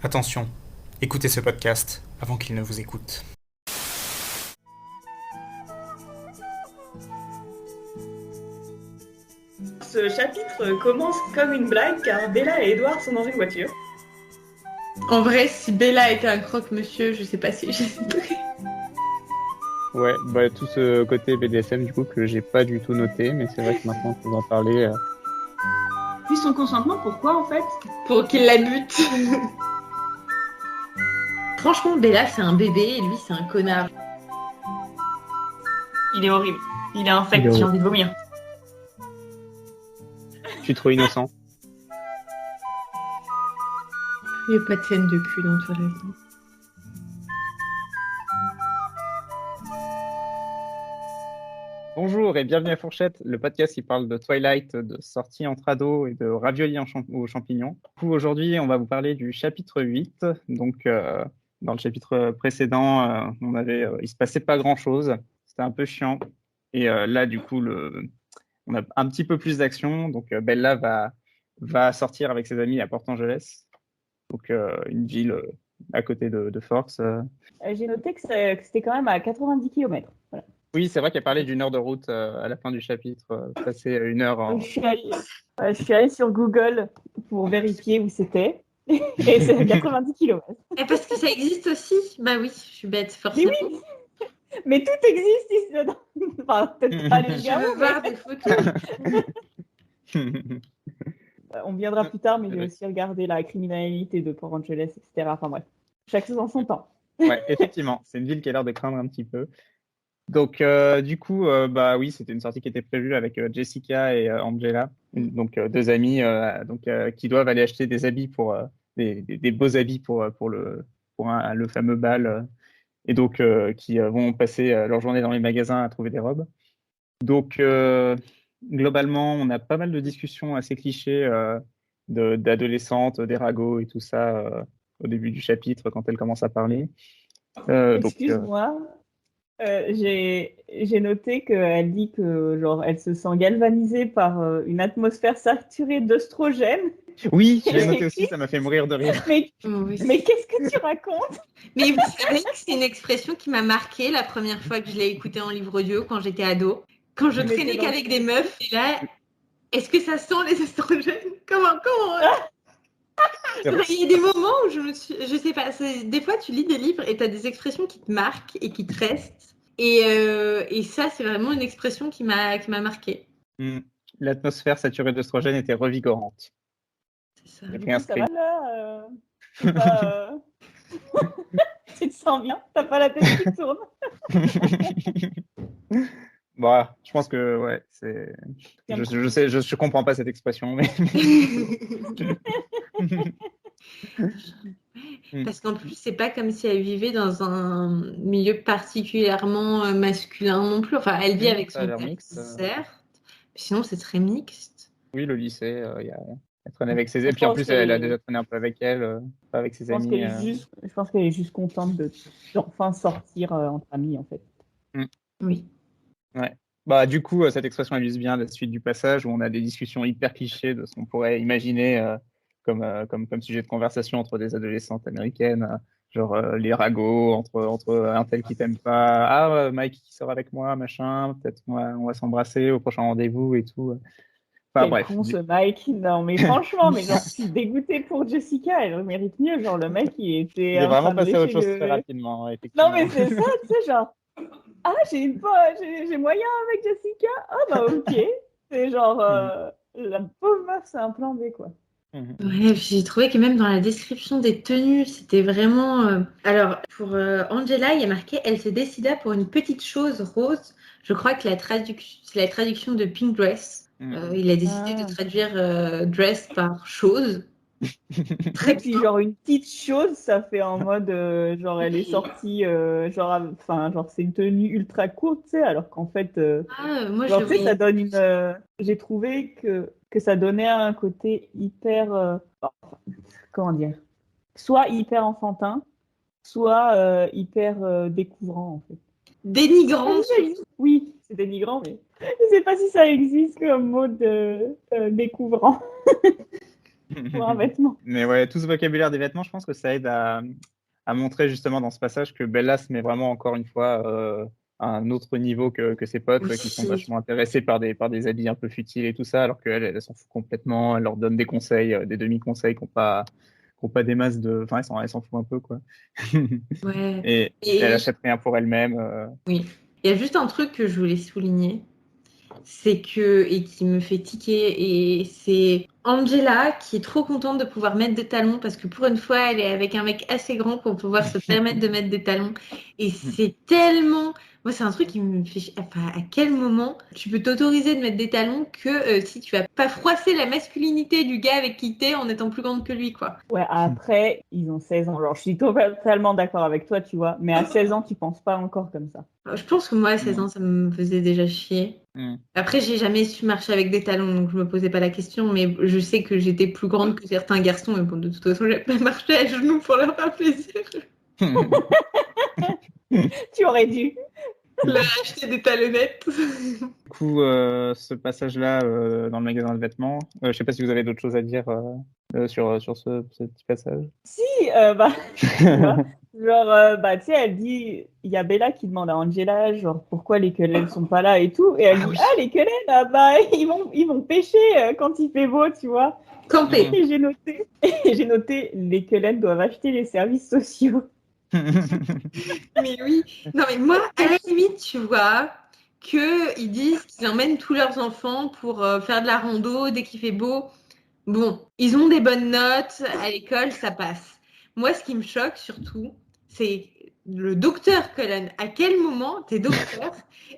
Attention, écoutez ce podcast avant qu'il ne vous écoute. Ce chapitre commence comme une blague car Bella et Edward sont dans une voiture. En vrai, si Bella était un croque-monsieur, je sais pas si j'hésiterais. Ouais, tout ce côté BDSM du coup que j'ai pas du tout noté, mais c'est vrai que maintenant que vous en parlez, Puis son consentement, pourquoi en fait? Pour qu'il la bute. Franchement, Bella, c'est un bébé et lui, c'est un connard. Il est horrible. Il est infect, Il est j'ai horrible. envie de vomir. je suis trop innocent. Il n'y a pas de scène de cul dans Twilight. Bonjour et bienvenue à Fourchette, le podcast qui parle de Twilight, de sorties entre ados et de raviolis aux champignons. Du coup, aujourd'hui, on va vous parler du chapitre 8. Donc, dans le chapitre précédent, il se passait pas grand-chose. C'était un peu chiant. Et là, du coup, on a un petit peu plus d'action. Donc, Bella va sortir avec ses amis à Port Angeles. Donc, une ville à côté de Forks. J'ai noté que c'était quand même à 90 km. Voilà. Oui, c'est vrai qu'elle parlait d'une heure de route à la fin du chapitre. Passer une heure en... Je suis allée sur Google pour vérifier où c'était. Et c'est à 90 km. Et parce que ça existe aussi. Bah oui, je suis bête, forcément. Mais oui, mais tout existe ici dedans. Enfin, peut-être pas les Je gars. veux voir des photos. On viendra plus tard, mais j'ai aussi regardé la criminalité de Port Angeles, etc. Enfin bref, chaque chose en son temps. Ouais, effectivement, c'est une ville qui a l'air de craindre un petit peu. Donc, du coup, oui, c'était une sortie qui était prévue avec Jessica et Angela, donc deux amies qui doivent aller acheter des habits des beaux habits pour le fameux bal, et donc qui vont passer leur journée dans les magasins à trouver des robes. Donc, globalement, on a pas mal de discussions assez clichés d'adolescentes, des ragots et tout ça au début du chapitre quand elle commence à parler. Excuse-moi. J'ai noté qu'elle dit que genre elle se sent galvanisée par une atmosphère saturée d'œstrogène. Oui, je l'ai noté aussi, ça m'a fait mourir de rire. Mais Oui. qu'est-ce que tu racontes? Mais vous savez que c'est une expression qui m'a marquée la première fois que je l'ai écoutée en livre audio quand j'étais ado. Quand je traînais qu'avec des meufs, et là, est-ce que ça sent les estrogènes? Comment Il y a des moments où je sais pas, des fois tu lis des livres et tu as des expressions qui te marquent et qui te restent. Et ça, c'est vraiment une expression qui m'a marquée. L'atmosphère saturée d'œstrogène était revigorante. C'est ça. Du coup, ça va là tu te sens bien? T'as pas la tête qui tourne? Je pense que ouais, c'est. Je comprends pas cette expression, mais. Parce qu'en plus, c'est pas comme si elle vivait dans un milieu particulièrement masculin non plus. Enfin, elle vit avec son père, certes. Mais sinon, c'est très mixte. Oui, le lycée, elle traîne avec ses amis. Puis en plus, elle a déjà traîné un peu avec elle, pas avec ses amis. Je pense qu'elle est juste contente d'enfin sortir entre amis, en fait. Oui. Ouais. Du coup, cette expression illustre bien la suite du passage où on a des discussions hyper clichés de ce qu'on pourrait imaginer comme sujet de conversation entre des adolescentes américaines, genre les ragots, entre un tel qui t'aime pas, Mike qui sort avec moi, machin, peut-être on va s'embrasser au prochain rendez-vous et tout. Quel con ce Mike. Non, mais franchement, mais genre, je suis dégoûtée pour Jessica, elle mérite mieux. Genre, le mec, il est vraiment passé à autre chose très rapidement. Non, mais c'est ça, tu sais, genre, j'ai moyen avec Jessica. Ok. C'est genre, la pauvre meuf, c'est un plan B, quoi. Ouais, j'ai trouvé que même dans la description des tenues, c'était vraiment... Alors, pour Angela, il y a marqué « Elle se décida pour une petite chose rose ». Je crois que c'est la traduction de Pink Dress. Il a décidé de traduire dress par chose. Très puis genre une petite chose, ça fait en mode genre elle est sortie genre c'est une tenue ultra courte, tu sais, alors qu'en fait moi genre, tu sais, ça donne une j'ai trouvé que ça donnait un côté hyper comment dire, soit hyper enfantin, soit hyper découvrant en fait. Dénigrant. Oui, c'est dénigrant, mais je sais pas si ça existe comme mot de découvrant. pour un vêtement. Mais ouais, tout ce vocabulaire des vêtements, je pense que ça aide à montrer justement dans ce passage que Bella se met vraiment encore une fois à un autre niveau que ses potes, quoi, qui sont Oui. vachement intéressés par des habits un peu futiles et tout ça, alors qu'elle, elle s'en fout complètement. Elle leur donne des conseils, des demi-conseils qui ont pas des masses de. Enfin, elle s'en fout un peu, quoi. Ouais. Et elle Et achète rien pour elle-même. oui, il y a juste un truc que je voulais souligner, c'est que, et qui me fait tiquer, et c'est Angela qui est trop contente de pouvoir mettre des talons parce que pour une fois, elle est avec un mec assez grand pour pouvoir se permettre de mettre des talons. Et c'est tellement. Moi, c'est un truc qui me fait. Enfin, à quel moment tu peux t'autoriser de mettre des talons que si tu vas pas froisser la masculinité du gars avec qui t'es en étant plus grande que lui, quoi. Ouais, après, ils ont 16 ans. Genre, je suis totalement d'accord avec toi, tu vois. Mais à 16 ans, tu penses pas encore comme ça. Je pense que moi, à 16 ans, ça me faisait déjà chier. Mm. Après, j'ai jamais su marcher avec des talons, donc je me posais pas la question, mais je sais que j'étais plus grande que certains garçons, mais bon, de toute façon, j'ai pas marché à genoux pour leur faire plaisir. Tu aurais dû. Leur acheter des talonnettes. Du coup, ce passage-là dans le magasin de vêtements, je sais pas si vous avez d'autres choses à dire sur ce petit passage. Si, bah, tu vois. Genre, bah, tu sais, elle dit, il y a Bella qui demande à Angela, genre, pourquoi les quenelles sont pas là et tout. Et elle dit, oui. ah, les quenelles, ah, bah, ils vont pêcher quand il fait beau, tu vois. Camper. Et j'ai noté, les quenelles doivent acheter les services sociaux. Mais oui. Non, mais moi, à la limite, tu vois, qu'ils disent qu'ils emmènent tous leurs enfants pour faire de la rando dès qu'il fait beau. Bon, ils ont des bonnes notes à l'école, ça passe. Moi, ce qui me choque surtout, c'est le docteur Cullen. À quel moment t'es docteur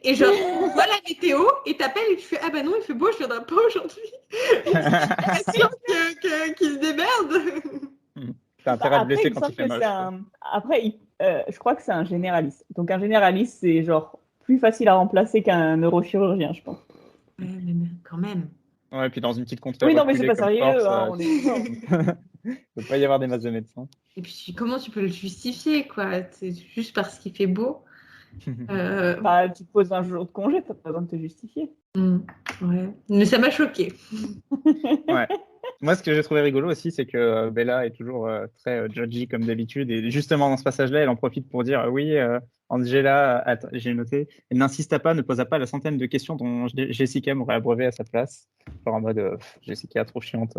et genre, tu vois la météo et t'appelles et tu fais ah bah non, il fait beau, je viendrai pas aujourd'hui. C'est sûr qu'il se démerde. T'as intérêt à te Après, blesser il me quand il semble fait que moche. c'est un. Après, je crois que c'est un généraliste. Donc, un généraliste, c'est genre plus facile à remplacer qu'un neurochirurgien, je pense. Ouais, mais quand même. Ouais, puis dans une petite contrée Oui, non, mais c'est reculée pas comme sérieux, force, hein, on est d'accord. il peut pas y avoir des masses de médecins. Et puis comment tu peux le justifier, quoi? C'est juste parce qu'il fait beau. Bah, tu te poses un jour de congé, t'as pas besoin de te justifier. Ouais. Mais ça m'a choqué. Ouais. Moi, ce que j'ai trouvé rigolo aussi, c'est que Bella est toujours très judgy comme d'habitude. Et justement, dans ce passage-là, elle en profite pour dire oui, Angela, attends, j'ai noté, elle n'insista pas, ne posa pas la centaine de questions dont Jessica m'aurait abreuvé à sa place. Genre en mode Jessica, trop chiante.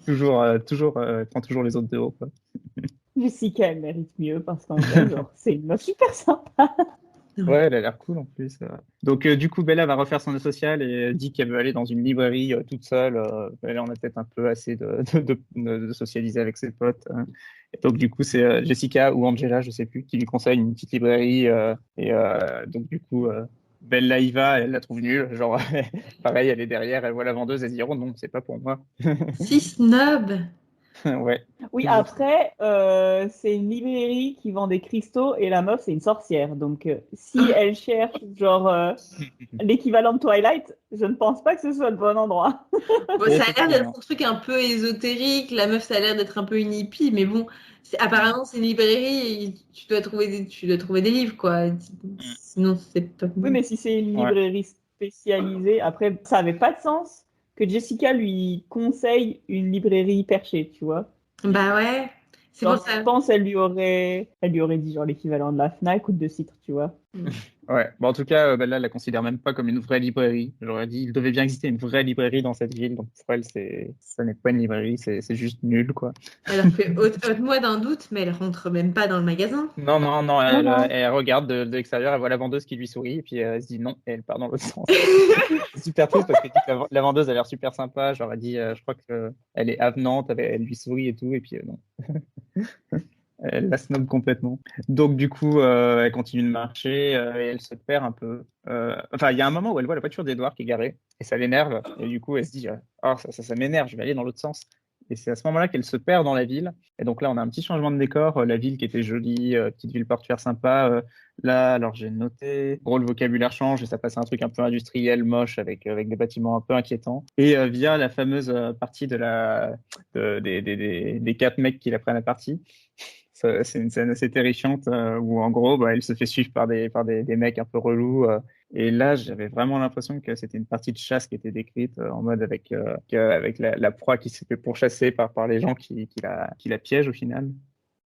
toujours, elle prend toujours les autres de haut, quoi. Jessica, elle mérite mieux parce qu'en vrai, genre, c'est une meuf super sympa. Ouais, elle a l'air cool en plus. Donc, du coup, Bella va refaire son nœud social et dit qu'elle veut aller dans une librairie toute seule. Elle en a peut-être un peu assez de socialiser avec ses potes. Et donc, du coup, c'est Jessica ou Angela, je sais plus, qui lui conseille une petite librairie. Donc, du coup, Bella y va, elle la trouve nulle. Genre, pareil, elle est derrière, elle voit la vendeuse, elle se dit, oh non, c'est pas pour moi. Si snob. Ouais. Oui, Toujours. après, c'est une librairie qui vend des cristaux et la meuf, c'est une sorcière. Donc, si elle cherche, genre, l'équivalent de Twilight, je ne pense pas que ce soit le bon endroit. Bon, ça a l'air d'être un truc un peu ésotérique. La meuf, ça a l'air d'être un peu une hippie, mais bon, apparemment, c'est une librairie et tu dois trouver des livres, quoi. Sinon, c'est pas Oui, mais si c'est une Ouais. librairie spécialisée, après, ça avait pas de sens que Jessica lui conseille une librairie perchée, tu vois. Bah ouais, c'est pour Genre, je ça. pense elle lui aurait dit genre l'équivalent de la Fnac ou de Citre, tu vois. Ouais, bon, en tout cas, Bella la considère même pas comme une vraie librairie. J'aurais dit, il devait bien exister une vraie librairie dans cette ville. Donc pour elle, ça n'est pas une librairie, c'est juste nul, quoi. Alors que, ôte-moi d'un doute, mais elle rentre même pas dans le magasin. Non, non, non, Non, elle, non. elle regarde de l'extérieur, elle voit la vendeuse qui lui sourit, et puis elle se dit non, et elle part dans l'autre sens. C'est super triste parce que la vendeuse a l'air super sympa. Genre, elle dit, je crois qu'elle est avenante, elle lui sourit et tout, et puis non. Elle la snob complètement. Donc, du coup, elle continue de marcher et elle se perd un peu. Enfin, il y a un moment où elle voit la voiture d'Edouard qui est garée et ça l'énerve. Et du coup, elle se dit, oh, ça m'énerve, je vais aller dans l'autre sens. Et c'est à ce moment-là qu'elle se perd dans la ville. Et donc là, on a un petit changement de décor. La ville qui était jolie, petite ville portuaire sympa. Là, alors j'ai noté, gros, le vocabulaire change et ça passe à un truc un peu industriel, moche, avec des bâtiments un peu inquiétants. Et via la fameuse partie des quatre mecs qui la prennent à partie. C'est une scène assez terrifiante où en gros, bah, elle se fait suivre par des mecs un peu relous Et là, j'avais vraiment l'impression que c'était une partie de chasse qui était décrite en mode avec la proie qui s'est fait pourchasser par les gens qui la piègent au final.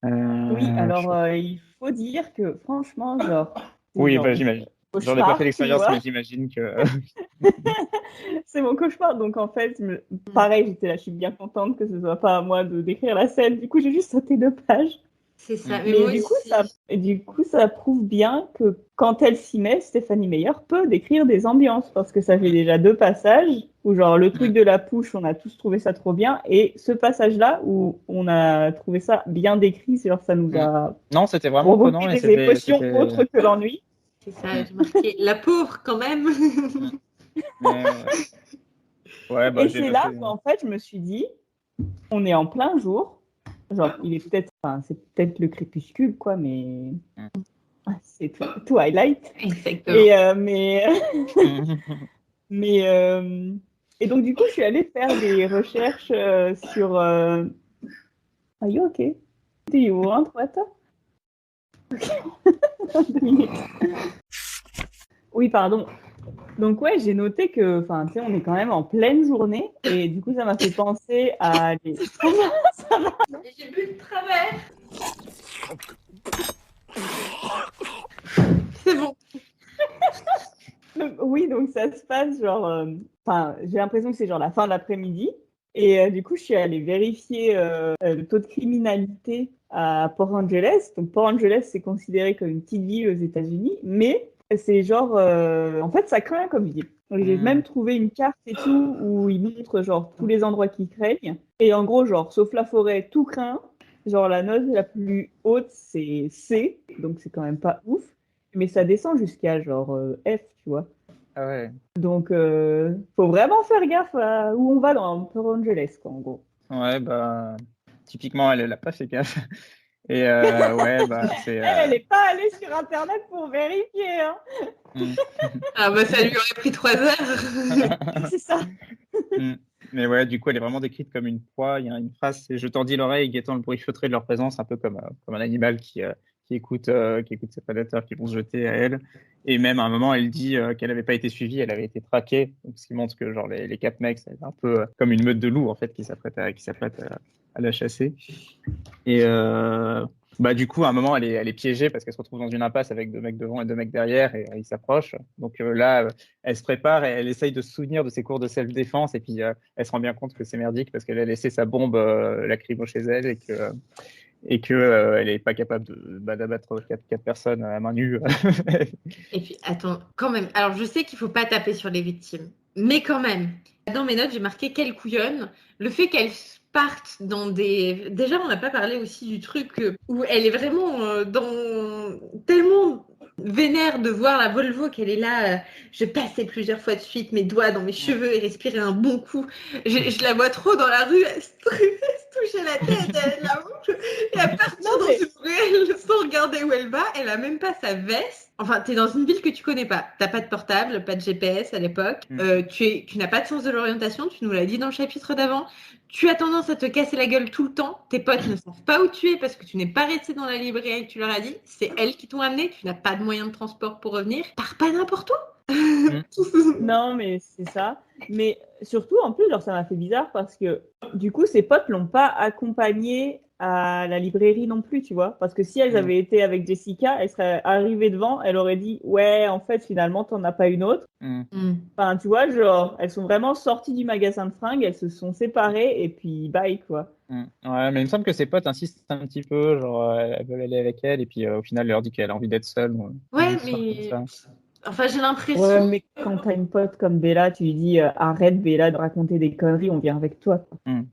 Oui, alors Je- il faut dire que franchement, genre, c'est Oui, genre bah, mon j'imagine. J'en ai pas fait cauchemar, tu l'expérience, vois. mais j'imagine que. C'est mon cauchemar. Donc en fait, pareil, j'étais là, je suis bien contente que ce soit pas à moi de décrire la scène. Du coup, j'ai juste sauté 2 pages. C'est ça. Mm. Mais Mais moi aussi. du coup, ça prouve bien que quand elle s'y met, Stéphanie Meyer peut décrire des ambiances parce que ça fait déjà 2 passages où genre le truc de la pouche, on a tous trouvé ça trop bien et ce passage-là où on a trouvé ça bien décrit, genre ça nous a Non, c'était vraiment prenant provoqué et des émotions autres que l'ennui. C'est ça, j'ai marqué la pauvre quand même. Mais, ouais, bah, Et j'ai c'est là noté. qu'en fait, je me suis dit, on est en plein jour. Genre, il est peut-être, enfin, c'est peut-être le crépuscule, quoi, mais c'est Twilight. Exactement. Mais, et donc, du coup, je suis allée faire des recherches sur. Are you okay? Do you want water? Okay. 2 minutes. Oui, pardon. Donc, ouais, j'ai noté que, enfin, tu sais, on est quand même en pleine journée. Et du coup, ça m'a fait penser à. J'ai bu de travers. C'est bon. Oui, donc ça se passe genre. Enfin, j'ai l'impression que c'est genre la fin de l'après-midi. Et du coup, je suis allée vérifier le taux de criminalité à Port Angeles. Donc, Port Angeles, c'est considéré comme une petite ville aux États-Unis, mais c'est genre. En fait, ça craint comme ville. Donc, j'ai même trouvé une carte et tout où ils montrent genre tous les endroits qui craignent. Et en gros, genre, sauf la forêt, tout craint. Genre, la note la plus haute, c'est C. Donc, c'est quand même pas ouf. Mais ça descend jusqu'à genre F, tu vois. Ah ouais. Donc, faut vraiment faire gaffe à où on va dans Port Angeles, quoi, en gros. Ouais, bah, typiquement, elle a pas fait gaffe. Et ouais, bah, c'est. Elle n'est pas allée sur Internet pour vérifier, hein. Ah bah ça lui aurait pris 3 heures. C'est ça. Mais ouais, du coup, elle est vraiment décrite comme une proie. Il y a une phrase, c'est « Je tendis l'oreille, guettant le bruit feutré de leur présence », un peu comme un animal qui écoute ses prédateurs qui vont se jeter à elle. Et même à un moment, elle dit qu'elle n'avait pas été suivie, elle avait été traquée. Donc, ce qui montre que genre les 4 mecs, c'est un peu comme une meute de loups en fait qui s'apprête à la chasser. Et bah du coup, à un moment, elle est piégée parce qu'elle se retrouve dans une impasse avec 2 mecs devant et 2 mecs derrière et ils s'approchent. Donc là, elle se prépare et elle essaye de se souvenir de ses cours de self-défense et puis elle se rend bien compte que c'est merdique parce qu'elle a laissé sa bombe lacrymo chez elle et que elle est pas capable d'abattre 4 personnes à main nue. Et puis attends, quand même. Alors je sais qu'il faut pas taper sur les victimes, mais quand même. Dans mes notes, j'ai marqué quelle couillonne. Le fait qu'elle parte dans des. Déjà, on n'a pas parlé aussi du truc où elle est vraiment dans tellement vénère de voir la Volvo qu'elle est là. Je passais plusieurs fois de suite mes doigts dans mes cheveux et respirer un bon coup. Je la vois trop dans la rue, elle se toucher la tête, elle la bouche, et à partir dans une ruelle sans regarder où elle va, elle a même pas sa veste. Enfin, t'es dans une ville que tu connais pas. T'as pas de portable, pas de GPS à l'époque. Tu n'as pas de sens de l'orientation. Tu nous l'as dit dans le chapitre d'avant. Tu as tendance à te casser la gueule tout le temps. Tes potes ne savent pas où tu es parce que tu n'es pas resté dans la librairie et que tu leur as dit. C'est elles qui t'ont amené. Tu n'as pas de moyen de transport pour revenir. Pars pas n'importe où. Non, mais c'est ça. Mais surtout, en plus, genre, ça m'a fait bizarre parce que du coup, ses potes l'ont pas accompagnée à la librairie non plus, tu vois. Parce que si elles avaient été avec Jessica, elle serait arrivée devant, elle aurait dit ouais, en fait, finalement, t'en as pas une autre. Enfin, tu vois, genre, elles sont vraiment sorties du magasin de fringues, elles se sont séparées et puis bye, quoi. Ouais, mais il me semble que ses potes insistent un petit peu, genre elles veulent aller avec elle et puis au final, elle leur dit qu'elle a envie d'être seule. Ouais, mais. Enfin, j'ai l'impression. Ouais, mais quand t'as une pote comme Bella, tu lui dis arrête Bella de raconter des conneries, on vient avec toi.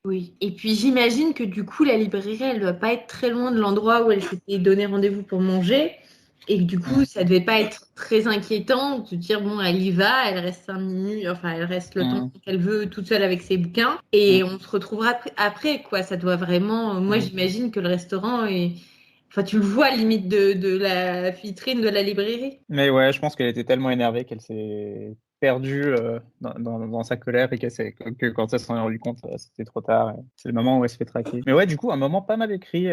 Oui, et puis j'imagine que du coup, la librairie, elle doit pas être très loin de l'endroit où elle s'était donné rendez-vous pour manger. Et que du coup, ça devait pas être très inquiétant de dire, bon, elle y va, elle reste 5 minutes, enfin, elle reste le temps qu'elle veut toute seule avec ses bouquins. Et on se retrouvera après, quoi. Ça doit vraiment. Moi, j'imagine que le restaurant est. Enfin, tu le vois limite de la vitrine de la librairie. Mais ouais, je pense qu'elle était tellement énervée qu'elle s'est perdue dans sa colère et que quand elle s'en est rendu compte, c'était trop tard. C'est le moment où elle se fait traquer. Mais ouais, du coup, un moment pas mal écrit,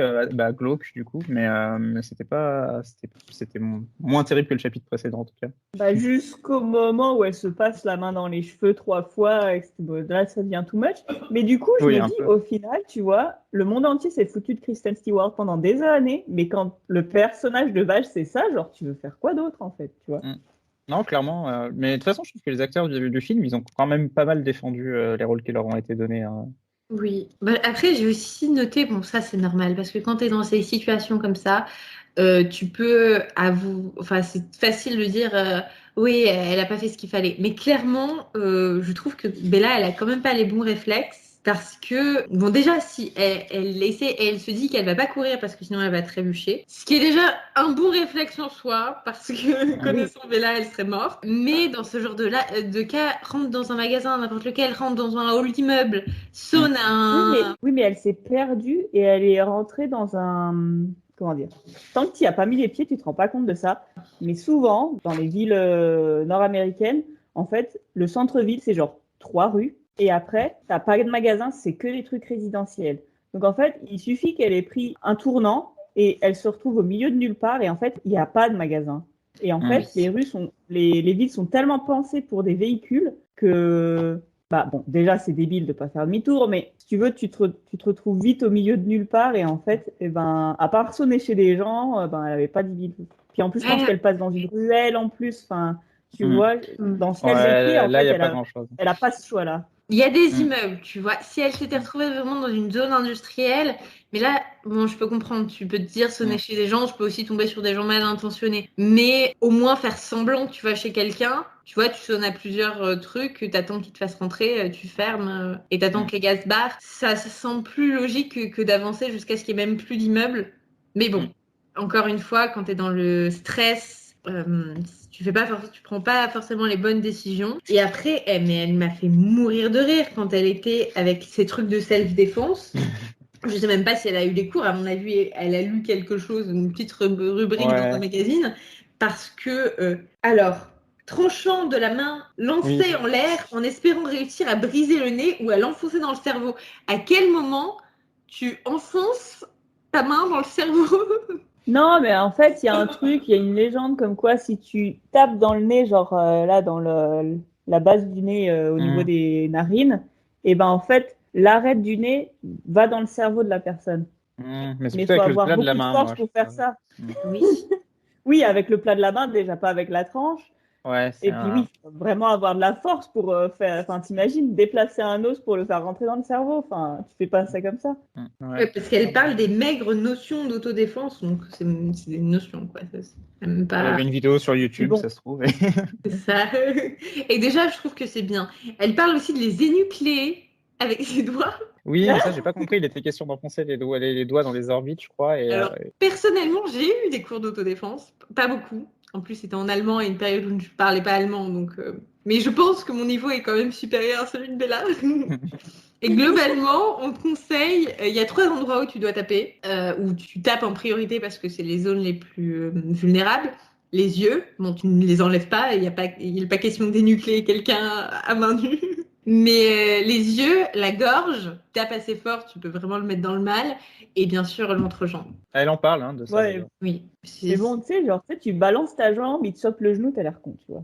glauque du coup, mais c'était moins terrible que le chapitre précédent en tout cas. Bah, jusqu'au moment où elle se passe la main dans les cheveux 3 fois, et bon, là ça devient too much. Mais du coup, je Oui, me un dis, peu. au final, tu vois, le monde entier s'est foutu de Kristen Stewart pendant des années, mais quand le personnage de Val, c'est ça, genre, tu veux faire quoi d'autre en fait, tu vois? Non, clairement. Mais de toute façon, je trouve que les acteurs du film, ils ont quand même pas mal défendu les rôles qui leur ont été donnés. Hein. Oui. Bah, après, j'ai aussi noté, bon, ça c'est normal, parce que quand tu es dans ces situations comme ça, tu peux avouer, enfin, c'est facile de dire, oui, elle a pas fait ce qu'il fallait. Mais clairement, je trouve que Bella, elle a quand même pas les bons réflexes. Parce que, bon, déjà, si elle essaie et elle se dit qu'elle va pas courir parce que sinon elle va trébucher, ce qui est déjà un bon réflexe en soi, parce que connaissant Bella, elle serait morte. Mais dans ce genre de cas, rentre dans un magasin, n'importe lequel, rentre dans un hall d'immeuble, sonne Oui, mais elle s'est perdue et elle est rentrée dans un... Comment dire? Tant que tu n'y as pas mis les pieds, tu te rends pas compte de ça. Mais souvent, dans les villes nord-américaines, en fait, le centre-ville, c'est genre 3 rues. Et après, t'as pas de magasin, c'est que des trucs résidentiels. Donc en fait, il suffit qu'elle ait pris un tournant et elle se retrouve au milieu de nulle part et en fait, il n'y a pas de magasin. Et en fait, les villes sont tellement pensées pour des véhicules que bah bon, déjà c'est débile de pas faire demi-tour, mais si tu veux, tu te retrouves vite au milieu de nulle part et en fait, eh ben, à part sonner chez des gens, ben elle avait pas de ville. Puis en plus, je pense qu'elle passe dans une ruelle en plus. Enfin, tu vois, dans ce qu'elle décrit, en Là, il fait, n'y a pas grand-chose. elle a pas ce choix-là. Il y a des immeubles, tu vois. Si elle s'était retrouvée vraiment dans une zone industrielle, mais là, bon, je peux comprendre. Tu peux te dire sonner chez des gens, je peux aussi tomber sur des gens mal intentionnés. Mais au moins faire semblant que tu vas chez quelqu'un, tu vois, tu sonnes à plusieurs trucs, t'attends qu'il te fasse rentrer, tu fermes et t'attends que les gars se barrent. Ça semble plus logique que d'avancer jusqu'à ce qu'il n'y ait même plus d'immeubles. Mais bon, encore une fois, quand t'es dans le stress, tu prends pas forcément les bonnes décisions. Et après, elle m'a fait mourir de rire quand elle était avec ses trucs de self-défense. Je sais même pas si elle a eu des cours. À mon avis, elle a lu quelque chose, une petite rubrique dans un magazine. Parce que, tranchant de la main, lancer en l'air en espérant réussir à briser le nez ou à l'enfoncer dans le cerveau. À quel moment tu enfonces ta main dans le cerveau? Non, mais en fait, il y a un truc, il y a une légende comme quoi si tu tapes dans le nez, genre là, dans la base du nez au niveau des narines, et ben en fait, l'arête du nez va dans le cerveau de la personne. Mais c'est Mais il plutôt faut avec le avoir plat de beaucoup la de main, force moi. pour faire ça. Oui. Oui, avec le plat de la main, déjà pas avec la tranche. Ouais, Et puis oui, faut vraiment avoir de la force pour faire. Enfin, t'imagines déplacer un os pour le faire rentrer dans le cerveau. Enfin, tu fais pas ça comme ça. Ouais, parce qu'elle parle des maigres notions d'autodéfense, donc c'est des notions, quoi. Ça, c'est même Elle pas... avait une vidéo sur YouTube, Bon. ça se trouve. C'est ça. Et déjà, je trouve que c'est bien. Elle parle aussi de les énucléer avec ses doigts. Oui, mais ça, j'ai pas compris. Il était question d'enfoncer les doigts dans les orbites, je crois. Alors, personnellement, j'ai eu des cours d'autodéfense, pas beaucoup. En plus, c'était en allemand et une période où je ne parlais pas allemand, donc... Mais je pense que mon niveau est quand même supérieur à celui de Bella. Et globalement, on te conseille, il y a 3 endroits où tu dois taper, où tu tapes en priorité parce que c'est les zones les plus vulnérables. Les yeux, bon, tu ne les enlèves pas, il n'est pas question d'énucléer quelqu'un à main nue. Mais les yeux, la gorge, tape assez fort, tu peux vraiment le mettre dans le mal. Et bien sûr, l'entrejambe. Elle en parle, hein, de ça. Ouais. Oui. Mais bon, tu sais, genre, tu balances ta jambe, il te chope le genou, t'as l'air con, tu vois.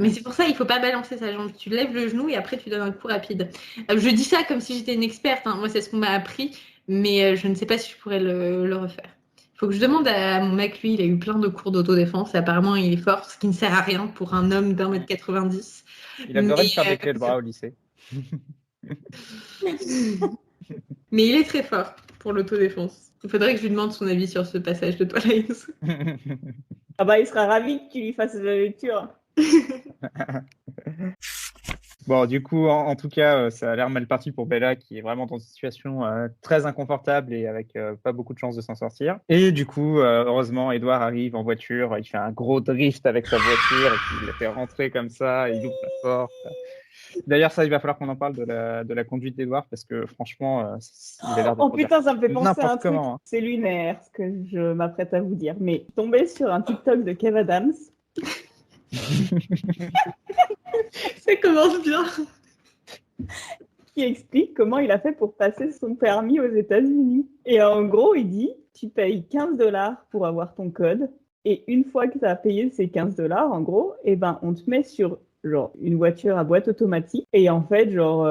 Mais c'est pour ça, il faut pas balancer sa jambe. Tu lèves le genou et après tu donnes un coup rapide. Je dis ça comme si j'étais une experte. Hein. Moi, c'est ce qu'on m'a appris, mais je ne sais pas si je pourrais le refaire. Il faut que je demande à mon mec, lui, il a eu plein de cours d'autodéfense. Et apparemment, il est fort, ce qui ne sert à rien pour un homme d'1m90. Il adorait me faire des clés de bras au lycée. Mais il est très fort pour l'autodéfense. Il faudrait que je lui demande son avis sur ce passage de Twilight. Ah bah, il sera ravi que tu lui fasses la lecture. Bon, du coup, en tout cas, ça a l'air mal parti pour Bella, qui est vraiment dans une situation très inconfortable et avec pas beaucoup de chances de s'en sortir. Et du coup, heureusement, Edward arrive en voiture, il fait un gros drift avec sa voiture et puis il la fait rentrer comme ça, il ouvre la porte. D'ailleurs, ça, il va falloir qu'on en parle de la conduite d'Edward parce que franchement, il a l'air de Oh putain, ça me fait penser à un truc. comment, hein. C'est lunaire ce que je m'apprête à vous dire. Mais tombé sur un TikTok de Kev Adams Ça commence bien. Qui explique comment il a fait pour passer son permis aux États-Unis. Et en gros, il dit, tu payes 15 $ pour avoir ton code. Et une fois que tu as payé ces 15 $, en gros, eh ben, on te met sur genre, une voiture à boîte automatique. Et en fait, genre,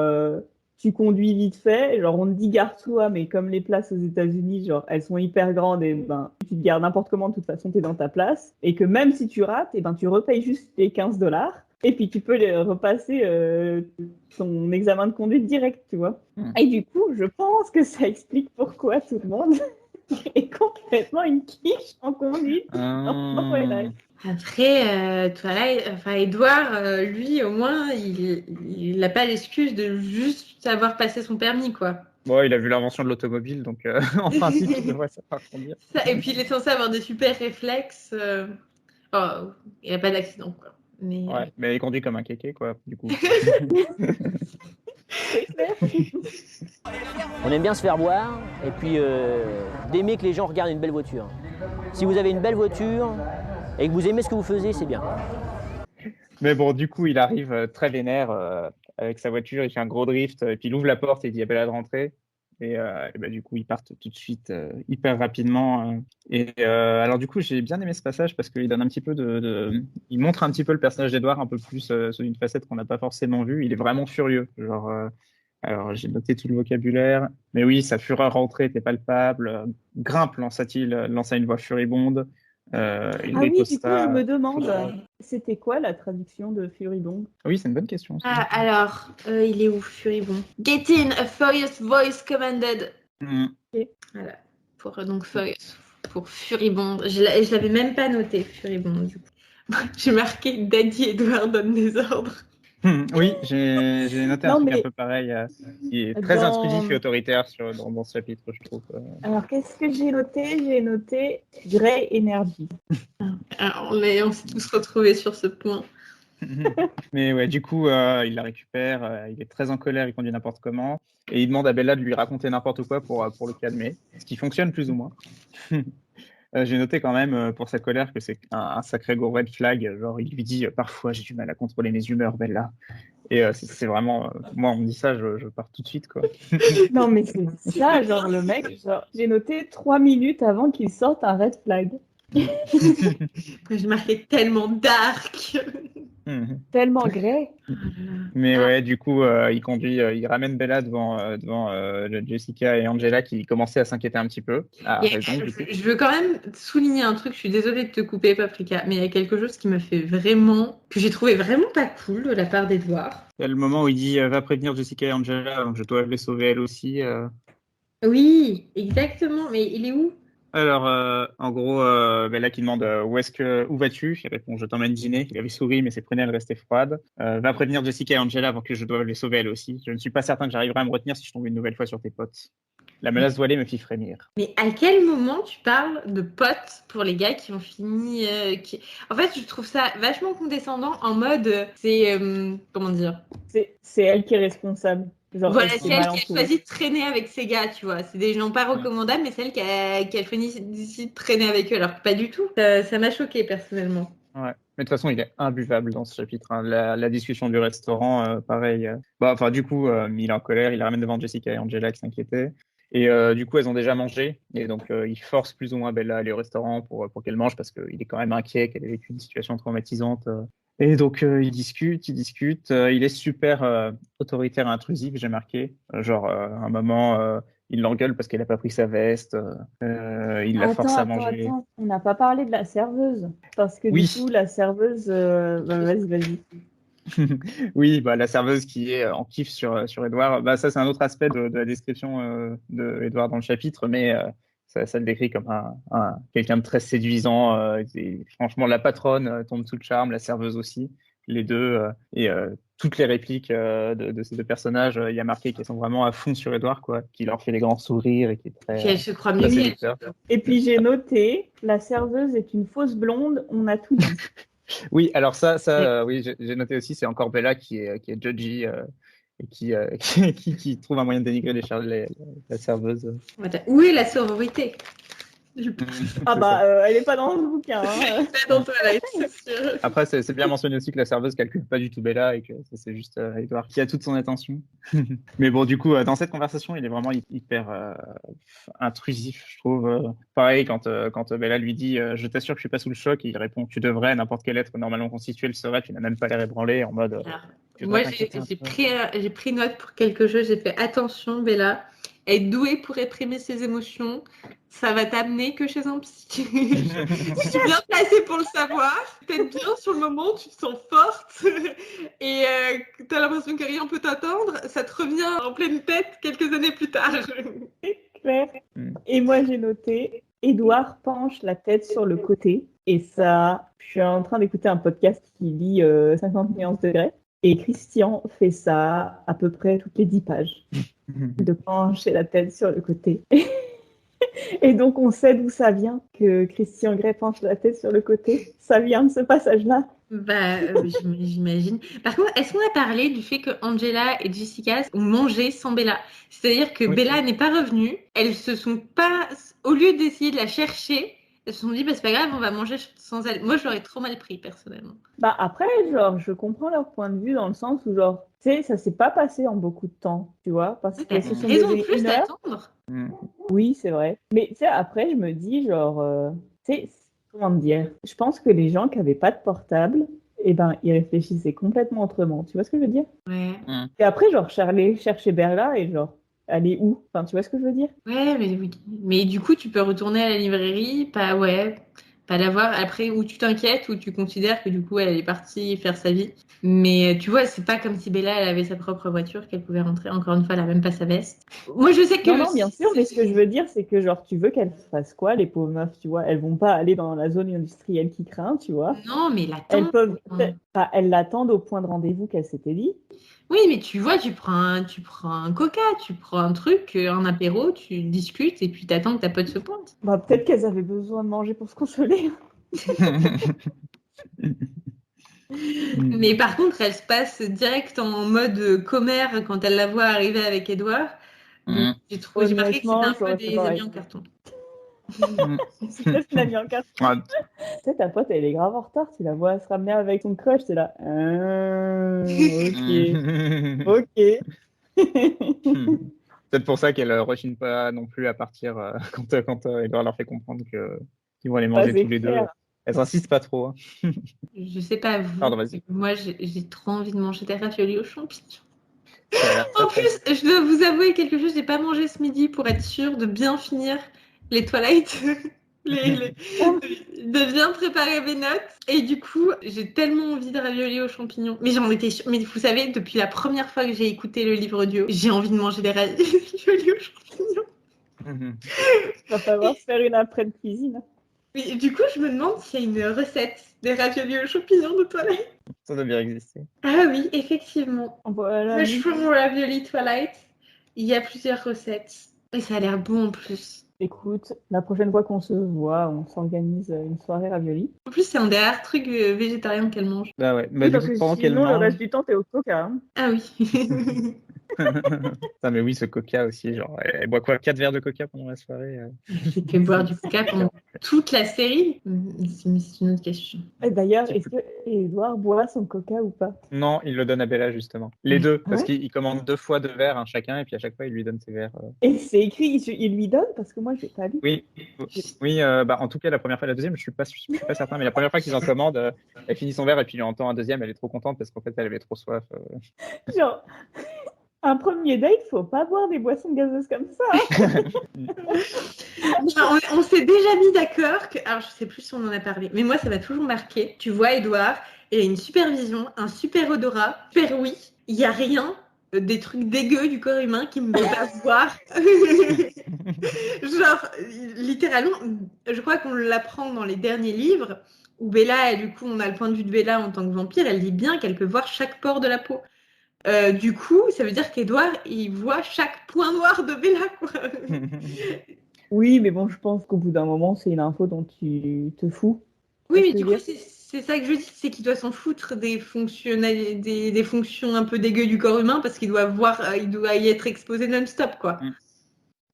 tu conduis vite fait. Genre, on te dit gare-toi, mais comme les places aux États-Unis, genre, elles sont hyper grandes et ben, tu te gares n'importe comment. De toute façon, tu es dans ta place. Et que même si tu rates, eh ben, tu repayes juste les 15 $. Et puis, tu peux repasser ton examen de conduite direct, tu vois. Et du coup, je pense que ça explique pourquoi tout le monde est complètement une quiche en conduite. dans Twilight. Après, Edouard, lui, au moins, il n'a pas l'excuse de juste savoir passer son permis, quoi. Bon, il a vu l'invention de l'automobile, donc en principe, il devrait savoir conduire. Et puis, il est censé avoir des super réflexes. Il n'a pas d'accident, quoi. Mais, Ouais, mais il conduit comme un kéké, quoi, du coup. On aime bien se faire voir et puis d'aimer que les gens regardent une belle voiture. Si vous avez une belle voiture et que vous aimez ce que vous faisiez, c'est bien. Mais bon, du coup, il arrive très vénère avec sa voiture, il fait un gros drift, et puis il ouvre la porte et il dit à Bella de rentrer. Et bah, du coup, ils partent tout de suite hyper rapidement. Alors du coup, j'ai bien aimé ce passage parce qu'il donne un petit peu il montre un petit peu le personnage d'Edouard un peu plus sous une facette qu'on n'a pas forcément vue. Il est vraiment furieux. Genre, alors j'ai noté tout le vocabulaire, mais oui, sa fureur rentrée était palpable. Grimpe, lança une voix furibonde. Il Ah oui, du coup, riposta. je me demande, c'était quoi la traduction de furibond? Oui, c'est une bonne question. Ça. alors, il est où, furibond? Get in, a furious voice commanded. Voilà, donc furious, pour furibond. Je l'avais même pas noté, furibond, du coup. J'ai marqué Daddy Edouard donne des ordres. Oui, j'ai noté un truc un peu pareil, qui est très intrusif et autoritaire dans ce chapitre, je trouve. Alors, qu'est-ce que j'ai noté? J'ai noté Grey Energy. Alors, on s'est tous retrouvés sur ce point. Mais ouais, du coup, il la récupère, il est très en colère, il conduit n'importe comment, et il demande à Bella de lui raconter n'importe quoi pour le calmer, ce qui fonctionne plus ou moins. J'ai noté quand même pour sa colère que c'est un sacré gros red flag. Genre, il lui dit parfois j'ai du mal à contrôler mes humeurs, Bella. Et c'est vraiment, moi, on me dit ça, je pars tout de suite, quoi. Non, mais c'est ça, genre le mec, j'ai noté 3 minutes avant qu'il sorte un red flag. J'ai marqué tellement dark. Tellement grey. Mais ouais, du coup, il conduit, il ramène Bella devant Jessica et Angela qui commençaient à s'inquiéter un petit peu. Je veux quand même souligner un truc, je suis désolée de te couper, Paprika, mais il y a quelque chose qui m'a fait vraiment, que j'ai trouvé vraiment pas cool de la part d'Edouard. Il y a le moment où il dit va prévenir Jessica et Angela, donc je dois les sauver elles aussi. Oui, exactement, mais il est où? Alors, en gros, Bella qui demande où vas-tu? Il répond je t'emmène dîner. Il avait souri, mais ses prunelles restaient froides. Va prévenir Jessica et Angela avant que je doive les sauver elles aussi. Je ne suis pas certain que j'arriverai à me retenir si je tombe une nouvelle fois sur tes potes. La menace voilée me fit frémir. Mais à quel moment tu parles de potes pour les gars qui ont fini En fait, je trouve ça vachement condescendant en mode c'est comment dire? C'est elle qui est responsable. Genre, voilà, c'est elle qui a choisi de traîner avec ces gars, tu vois. C'est des gens pas recommandables, mais c'est elle qui a choisi de traîner avec eux. Alors que pas du tout. Ça m'a choqué personnellement. Ouais. Mais de toute façon, il est imbuvable dans ce chapitre. Hein. La discussion du restaurant, pareil. Enfin, du coup, il est en colère. Il la ramène devant Jessica et Angela qui s'inquiétaient. Et du coup, elles ont déjà mangé. Et donc, il force plus ou moins Bella à aller au restaurant pour qu'elle mange parce qu'il est quand même inquiet qu'elle ait vécu une situation traumatisante. Et donc, il discute. Il est super autoritaire et intrusif, j'ai marqué. Genre, à un moment, il l'engueule parce qu'elle n'a pas pris sa veste. Il la force à manger. Attends. On n'a pas parlé de la serveuse. Parce que du coup, la serveuse... vas-y. Oui, bah, la serveuse qui est en kiff sur Edouard. Bah, ça, c'est un autre aspect de la description de Edouard dans le chapitre, mais ça le décrit comme quelqu'un de très séduisant. Franchement, la patronne tombe sous le charme, la serveuse aussi, les deux. Et toutes les répliques de ces deux personnages, il y a marqué qu'elles sont vraiment à fond sur Edouard, quoi, qui leur fait des grands sourires et qui est très. Puis elle se croit mieux. Et puis j'ai noté, la serveuse est une fausse blonde, on a tout dit. Oui, alors oui, j'ai noté aussi, c'est encore Bella qui est judgy et qui trouve un moyen de dénigrer la serveuse. Où est la sororité? Ah bah, elle est pas dans le bouquin. Hein. Pas dans Twilight, c'est sûr. Après, c'est bien mentionné aussi que la serveuse calcule pas du tout Bella et que c'est juste Edward qui a toute son attention. Mais bon, du coup, dans cette conversation, il est vraiment hyper intrusif, je trouve. Pareil, quand Bella lui dit je t'assure que je suis pas sous le choc, il répond tu devrais, n'importe quel être normalement constitué le serait, tu n'as même pas l'air ébranlé, en mode. Moi, j'ai pris note pour quelque chose. J'ai fait attention, Bella. Être douée pour réprimer ses émotions, ça va t'amener que chez un psy. Je suis bien placée pour le savoir. Peut-être bien sur le moment, tu te sens forte et tu as l'impression que rien peut t'atteindre. Ça te revient en pleine tête quelques années plus tard. C'est clair. Et moi, j'ai noté Édouard penche la tête sur le côté. Et ça, je suis en train d'écouter un podcast qui lit 50 nuances degrés. Et Christian fait ça à peu près toutes les 10 pages, de pencher la tête sur le côté. Et donc, on sait d'où ça vient, que Christian Grey penche la tête sur le côté. Ça vient de ce passage-là. Bah, j'imagine. Par contre, est-ce qu'on a parlé du fait que Angela et Jessica ont mangé sans Bella? C'est-à-dire que Bella n'est pas revenue. Elles se sont pas, au lieu d'essayer de la chercher, elles se sont dit, bah, c'est pas grave, on va manger sans elle. Moi, je l'aurais trop mal pris, personnellement. Bah après, genre, je comprends leur point de vue dans le sens où, genre, tu sais, ça s'est pas passé en beaucoup de temps, tu vois, parce que ce sont raison de des plus 1 heure. d'attendre. Oui, c'est vrai. Mais tu sais, après, je me dis, genre, tu sais, comment dire, je pense que les gens qui avaient pas de portable, eh ben, ils réfléchissaient complètement autrement. Tu vois ce que je veux dire? Ouais. Et après, genre, chercher Berla et genre, elle est où? Enfin, tu vois ce que je veux dire? Ouais, mais oui. Mais du coup, tu peux retourner à la librairie, pas la voir. Après, ou tu t'inquiètes, ou tu considères que du coup, elle est partie faire sa vie. Mais tu vois, c'est pas comme si Bella, elle avait sa propre voiture, qu'elle pouvait rentrer. Encore une fois, elle a même pas sa veste. Moi, je sais que... Non, bien sûr, mais ce que je veux dire, c'est que genre, tu veux qu'elles fassent quoi, les pauvres meufs, tu vois? Elles vont pas aller dans la zone industrielle qui craint, tu vois? Non, mais l'attendre. Elles peuvent... Enfin, elles l'attendent au point de rendez-vous qu'elle s'était dit. Oui, mais tu vois, tu prends un coca, tu prends un truc, un apéro, tu discutes et puis t'attends que ta pote se pointe. Bah, peut-être qu'elles avaient besoin de manger pour se consoler. Mais par contre, elle se passe direct en mode commère quand elle la voit arriver avec Edouard. Donc, j'ai remarqué que c'était un peu des amis en carton. C'est peut-être une amie en carton. Tu sais, ta pote, elle est grave en retard. Tu la vois se ramener avec son crush. C'est là. Ok. Peut-être pour ça qu'elle rechigne pas non plus à partir quand Edward leur fait comprendre qu'ils vont aller manger tous les deux. Elles insistent pas trop. Hein. Je sais pas vous. Pardon, vas-y. Moi, j'ai trop envie de manger des raviolis aux champignons. En plus, je dois vous avouer quelque chose. J'ai pas mangé ce midi pour être sûre de bien finir les Twilight. de bien préparer mes notes. Et du coup, j'ai tellement envie de raviolis aux champignons. Mais j'en étais sûre. Mais vous savez, depuis la première fois que j'ai écouté le livre audio, j'ai envie de manger des raviolis aux champignons. Va falloir se faire une après-midi cuisine. Mais du coup, je me demande s'il y a une recette des raviolis aux champignons de Twilight. Ça doit bien exister. Ah oui, effectivement. Voilà. Mushroom ravioli Twilight. Il y a plusieurs recettes. Et ça a l'air bon en plus. Écoute, la prochaine fois qu'on se voit, on s'organise une soirée ravioli. En plus, c'est un des rares trucs végétariens qu'elle mange. Ah ouais, mais parce que sinon, le reste du temps, t'es au coca. Hein. Ah oui. Ça, mais oui, ce coca aussi, genre, elle boit quoi, 4 verres de coca pendant la soirée Je fais que boire du coca pendant toute la série. C'est une autre question. Et d'ailleurs, est-ce que Edouard boit son coca ou pas? Non, il le donne à Bella justement. Les deux, parce qu'il commande 2 fois 2 verres chacun, et puis à chaque fois il lui donne ses verres. Et c'est écrit, il lui donne parce que moi j'ai pas lu. Oui, en tout cas la première fois, la deuxième, je suis pas certain, mais la première fois qu'ils en commandent, elle finit son verre et puis il entend un deuxième, elle est trop contente parce qu'en fait elle avait trop soif. Genre. Un premier date, faut pas boire des boissons gazeuses comme ça. On s'est déjà mis d'accord que, alors je sais plus si on en a parlé, mais moi ça m'a toujours marqué. Tu vois Edouard, il a une supervision, un super odorat, super oui. Il y a rien, des trucs dégueux du corps humain qui me veut pas voir. Genre littéralement, je crois qu'on l'apprend dans les derniers livres où Bella, et du coup on a le point de vue de Bella en tant que vampire, elle dit bien qu'elle peut voir chaque pore de la peau. Du coup, ça veut dire qu'Edouard, il voit chaque point noir de Bella, quoi. Oui, mais bon, je pense qu'au bout d'un moment, c'est une info dont tu te fous. Oui, mais du coup, c'est ça que je dis, c'est qu'il doit s'en foutre des fonctions un peu dégueu du corps humain parce qu'il doit y être exposé non-stop, quoi.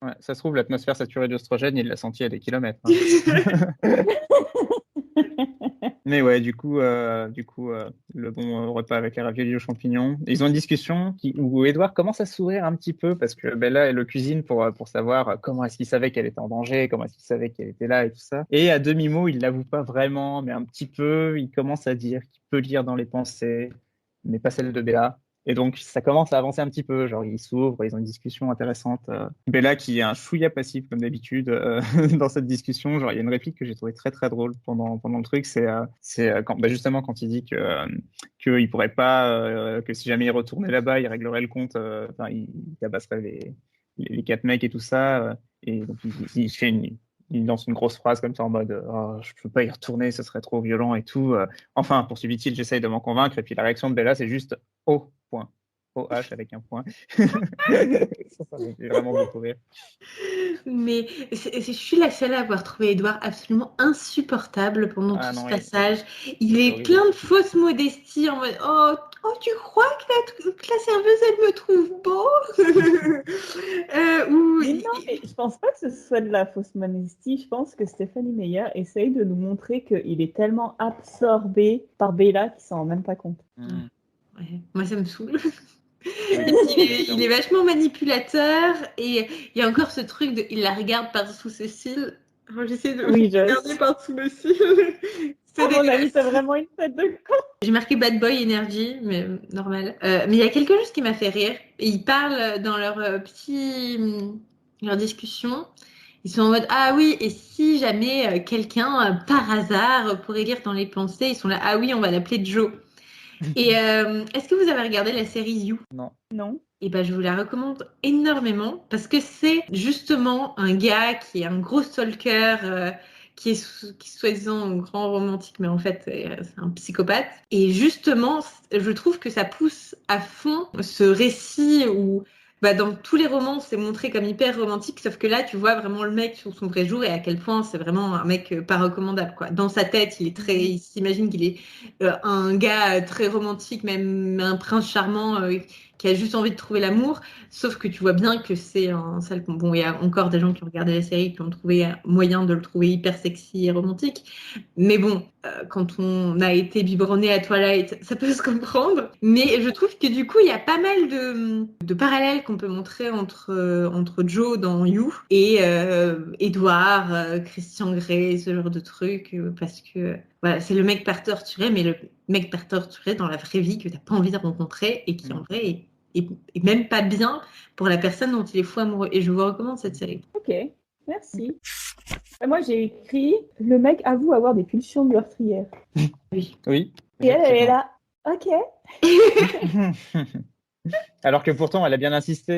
Ouais, ça se trouve, l'atmosphère saturée d'oestrogène, il l'a senti à des kilomètres. Hein. Mais ouais, du coup, le bon repas avec les raviolis aux champignons. Ils ont une discussion où Edouard commence à sourire un petit peu parce que Bella, elle le cuisine pour savoir comment est-ce qu'il savait qu'elle était en danger, comment est-ce qu'il savait qu'elle était là et tout ça. Et à demi-mot, il l'avoue pas vraiment, mais un petit peu, il commence à dire qu'il peut lire dans les pensées, mais pas celles de Bella. Et donc, ça commence à avancer un petit peu. Genre, ils s'ouvrent, ils ont une discussion intéressante. Bella, qui est un chouïa passif, comme d'habitude, dans cette discussion. Genre, il y a une réplique que j'ai trouvée très, très drôle pendant le truc. C'est justement quand il dit qu'il pourrait pas, que si jamais il retournait là-bas, il réglerait le compte, enfin, il tabasserait les 4 mecs et tout ça. Et donc, il lance une grosse phrase comme ça en mode oh, je peux pas y retourner, ce serait trop violent et tout. Enfin, poursuivit-il, j'essaye de m'en convaincre. Et puis la réaction de Bella, c'est juste oh, point. OH avec un point. Ça me fait vraiment beaucoup rire. Mais je suis la seule à avoir trouvé Edouard absolument insupportable pendant tout ce passage. Il est horrible. plein de fausses modesties en mode oh, tu crois que la serveuse, elle me trouve beau Mais non, mais je pense pas que ce soit de la fausse modestie. Je pense que Stéphanie Meyer essaye de nous montrer qu'il est tellement absorbé par Bella qu'il s'en rend même pas compte. Ouais, moi, ça me saoule. Il est vachement manipulateur et il y a encore ce truc de il la regarde par-dessous ses cils. Enfin, j'essaie de regarder par-dessous mes cils. À mon avis, c'est vraiment une tête de con. J'ai marqué Bad Boy Energy, mais normal. Mais il y a quelque chose qui m'a fait rire. Et ils parlent dans leur discussion. Ils sont en mode ah oui, et si jamais quelqu'un par hasard pourrait lire dans les pensées, ils sont là ah oui, on va l'appeler Joe. Et est-ce que vous avez regardé la série You ? Non. Et ben, je vous la recommande énormément parce que c'est justement un gars qui est un gros stalker, qui est soi-disant un grand romantique, mais en fait, c'est un psychopathe. Et justement, je trouve que ça pousse à fond ce récit où dans tous les romans, c'est montré comme hyper romantique, sauf que là, tu vois vraiment le mec sur son vrai jour et à quel point c'est vraiment un mec pas recommandable, quoi. Dans sa tête, il s'imagine qu'il est un gars très romantique, même un prince charmant qui a juste envie de trouver l'amour, sauf que tu vois bien que c'est un sale con. Bon, il y a encore des gens qui ont regardé la série qui ont trouvé moyen de le trouver hyper sexy et romantique, mais bon, quand on a été biberonné à Twilight, ça peut se comprendre. Mais je trouve que du coup, il y a pas mal de parallèles qu'on peut montrer entre Joe dans You et Edward, Christian Grey, ce genre de trucs, parce que voilà, c'est le mec par torturé, mais le mec par torturé dans la vraie vie que t'as pas envie de rencontrer et qui en vrai est même pas bien pour la personne dont il est fou amoureux. Et je vous recommande cette série. Ok, merci. Moi, j'ai écrit le mec avoue avoir des pulsions meurtrières. Oui. Et elle est là. Ok. Alors que pourtant, elle a bien insisté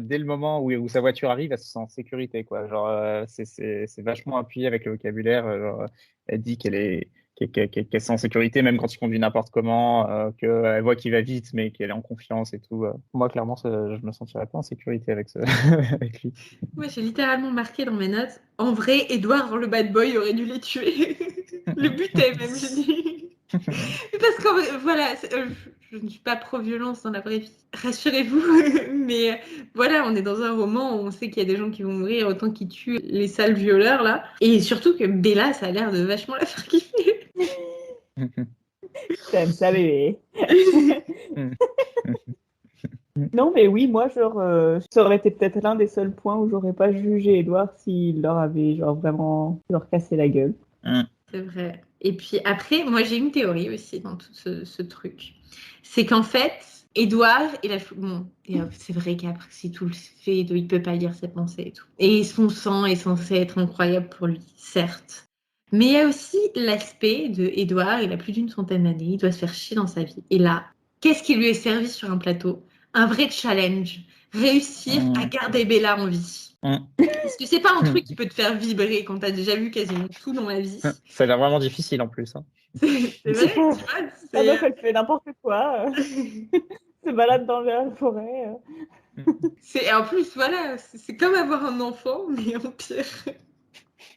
dès le moment où sa voiture arrive, elle se sent en sécurité, quoi. Genre, c'est vachement appuyé avec le vocabulaire. Genre, elle dit qu'elle se sent en sécurité, même quand il conduit n'importe comment, qu'elle voit qu'il va vite, mais qu'elle est en confiance et tout. Moi, clairement, je me sentirais pas en sécurité avec lui. Moi, j'ai littéralement marqué dans mes notes. En vrai, Edouard, le bad boy, aurait dû les tuer. Le butait même, j'ai dit. Parce que voilà, je ne suis pas pro-violence dans la vraie vie, rassurez-vous, mais voilà, on est dans un roman où on sait qu'il y a des gens qui vont mourir autant qu'ils tuent les sales violeurs là, et surtout que Bella, ça a l'air de vachement la faire kiffer. T'aimes ça, bébé. Non, mais oui, moi, ça aurait été peut-être l'un des seuls points où j'aurais pas jugé Edouard s'il leur avait vraiment cassé la gueule. C'est vrai. Et puis après, moi j'ai une théorie aussi dans tout ce truc. C'est qu'en fait, Edouard, c'est vrai qu'après c'est tout le fait, il peut pas lire ses pensées et tout. Et son sang est censé être incroyable pour lui, certes. Mais il y a aussi l'aspect de Edouard, il a plus d'une centaine d'années, il doit se faire chier dans sa vie. Et là, qu'est-ce qui lui est servi sur un plateau ? Un vrai challenge. Réussir à garder Bella en vie. Parce que c'est pas un truc qui peut te faire vibrer quand t'as déjà vu quasiment tout dans la vie. Ça a l'air vraiment difficile en plus. Hein. C'est vrai, tu vois. La meuf, elle fait n'importe quoi. Se balade dans la forêt. En plus, voilà, c'est comme avoir un enfant, mais en pire.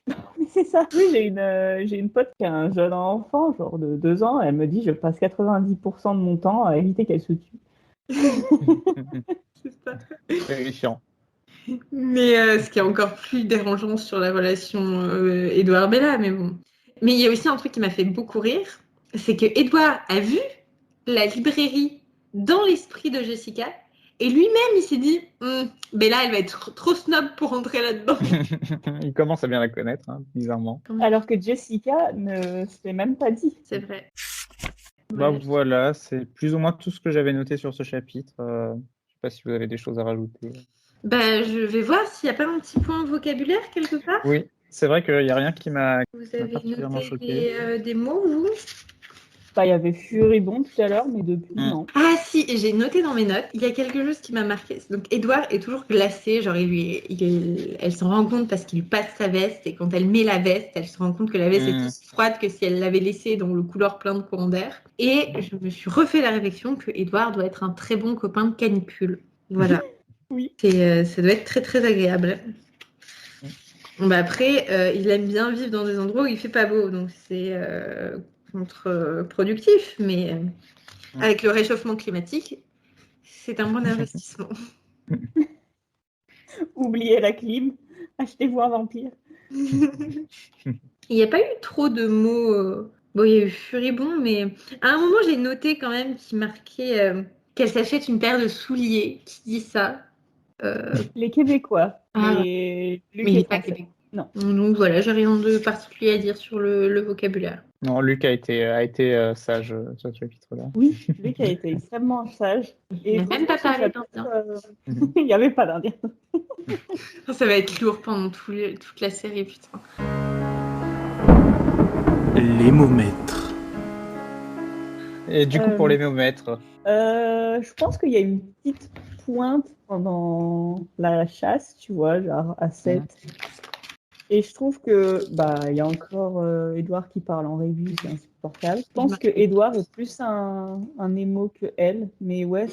Mais c'est ça. Oui, j'ai une pote qui a un jeune enfant, genre de 2 ans. Elle me dit, je passe 90% de mon temps à éviter qu'elle se tue. C'est ça. Terrifiant. Mais ce qui est encore plus dérangeant sur la relation Édouard-Bella, mais bon. Mais il y a aussi un truc qui m'a fait beaucoup rire, c'est que Édouard a vu la librairie dans l'esprit de Jessica, et lui-même il s'est dit Bella, elle va être trop snob pour rentrer là-dedans. Il commence à bien la connaître, hein, bizarrement. Alors que Jessica ne s'est même pas dit. C'est vrai. Bah voilà, c'est plus ou moins tout ce que j'avais noté sur ce chapitre. Je sais pas si vous avez des choses à rajouter. Bah, je vais voir s'il n'y a pas un petit point vocabulaire quelque part. Oui, c'est vrai qu'il n'y a rien qui m'a Vous avez particulièrement noté choqué. des mots, vous? Bah, il y avait furibond tout à l'heure, mais depuis, non. Ah si, j'ai noté dans mes notes, il y a quelque chose qui m'a marqué. Donc Édouard est toujours glacé, genre elle s'en rend compte parce qu'il lui passe sa veste, et quand elle met la veste, elle se rend compte que la veste est aussi froide que si elle l'avait laissée dans le couloir plein de courant d'air. Et je me suis refait la réflexion que Édouard doit être un très bon copain de canicule. Voilà. Oui. Ça doit être très très agréable. Bon, bah après, il aime bien vivre dans des endroits où il fait pas beau, donc c'est contre-productif, mais avec le réchauffement climatique, c'est un bon investissement. Oubliez la clim, achetez-vous un vampire. Il n'y a pas eu trop de mots. Bon, il y a eu furibond, mais à un moment, j'ai noté quand même qui marquait qu'elle s'achète une paire de souliers. Qui dit ça? Les Québécois. Ah. Mais Mais il n'est pas québécois. Non. Donc voilà, j'ai rien de particulier à dire sur le vocabulaire. Non, Luc a été sage sur ce chapitre-là. Oui, Luc a été extrêmement sage. Et Il n'a même pas parlé d'Indien. Il n'y avait pas d'Indien. Ça va être lourd pendant toute la série, putain. Les mots maîtres. Et du coup, pour les mots maîtres, Je pense qu'il y a une petite pointe pendant la chasse, tu vois, genre à 7. Et je trouve que il y a encore Édouard qui parle en rébus, c'est insupportable. Je pense que Édouard est plus un émo que elle, mais ouais,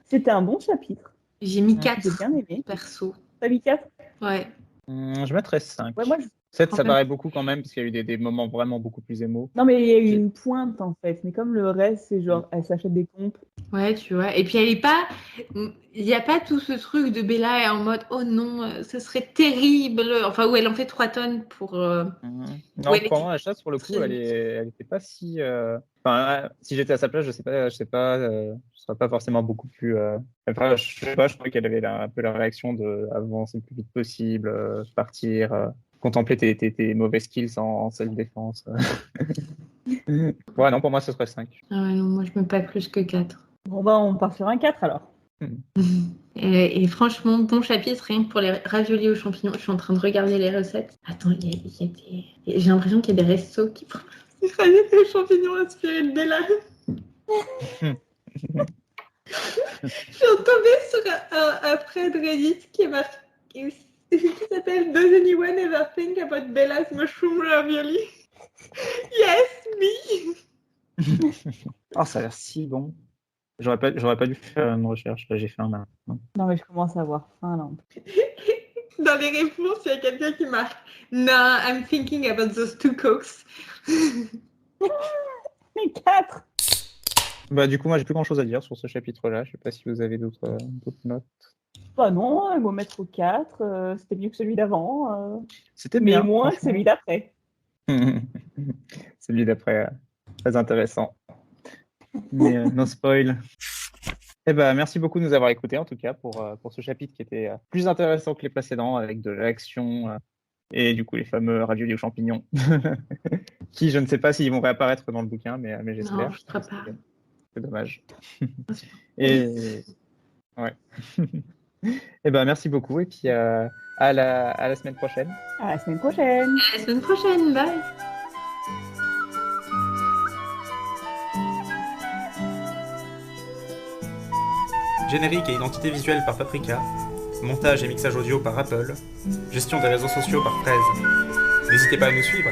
c'était un bon chapitre. J'ai mis 4. J'ai bien aimé. Perso. T'as mis 4? Ouais. je mettrais 5. Ouais, moi, 7, ça paraît beaucoup quand même, parce qu'il y a eu des moments vraiment beaucoup plus émo. Non, mais il y a eu une pointe en fait. Mais comme le reste, c'est genre, elle s'achète des pompes. Ouais, tu vois. Et puis elle est pas. Il n'y a pas tout ce truc de Bella est en mode oh non, ce serait terrible. Enfin, où elle en fait 3 tonnes pour. Non, pendant la chasse, pour le coup, elle était pas si. Enfin, si j'étais à sa place, je serais pas forcément beaucoup plus. Enfin, je sais pas, je crois qu'elle avait un peu la réaction de avancer le plus vite possible, partir. Contempler tes mauvais skills en self-défense. Ouais, non, pour moi, ce serait 5. Ah ouais, non, moi je mets pas plus que 4. Bon, on part sur un 4 alors. Et franchement, bon chapitre, rien que pour les raviolis aux champignons. Je suis en train de regarder les recettes. Attends, j'ai l'impression qu'il y a des restos qui font des raviolis aux champignons inspirés de Bella. Je suis tombée sur un thread Reddit qui est marqué qui s'appelle Does anyone ever think about Bella's mushroom ravioli? Yes, me. Oh, ça a l'air si bon. J'aurais pas dû faire une recherche. Là, j'ai fait un maintenant. Non, mais je commence à avoir faim là. Dans les réponses, il y a quelqu'un qui marque Nah, I'm thinking about those 2 cokes. Mais 4. Bah, du coup, moi, j'ai plus grand chose à dire sur ce chapitre-là. Je sais pas si vous avez d'autres notes. Bah non, il va mettre au 4. C'était mieux que celui d'avant. C'était mais bien. moins que celui d'après. Celui d'après, très intéressant. Mais no spoil. Eh ben, merci beaucoup de nous avoir écoutés, en tout cas, pour ce chapitre qui était plus intéressant que les précédents, avec de l'action et du coup les fameux raviolis aux champignons, qui, je ne sais pas s'ils vont réapparaître dans le bouquin, mais j'espère. Non, je ne crois pas. C'est dommage. Et ouais. Eh ben, merci beaucoup, et puis à la semaine prochaine. À la semaine prochaine. À la semaine prochaine, bye. Générique et identité visuelle par Paprika. Montage et mixage audio par Apple. Gestion des réseaux sociaux par Fraise. N'hésitez pas à nous suivre.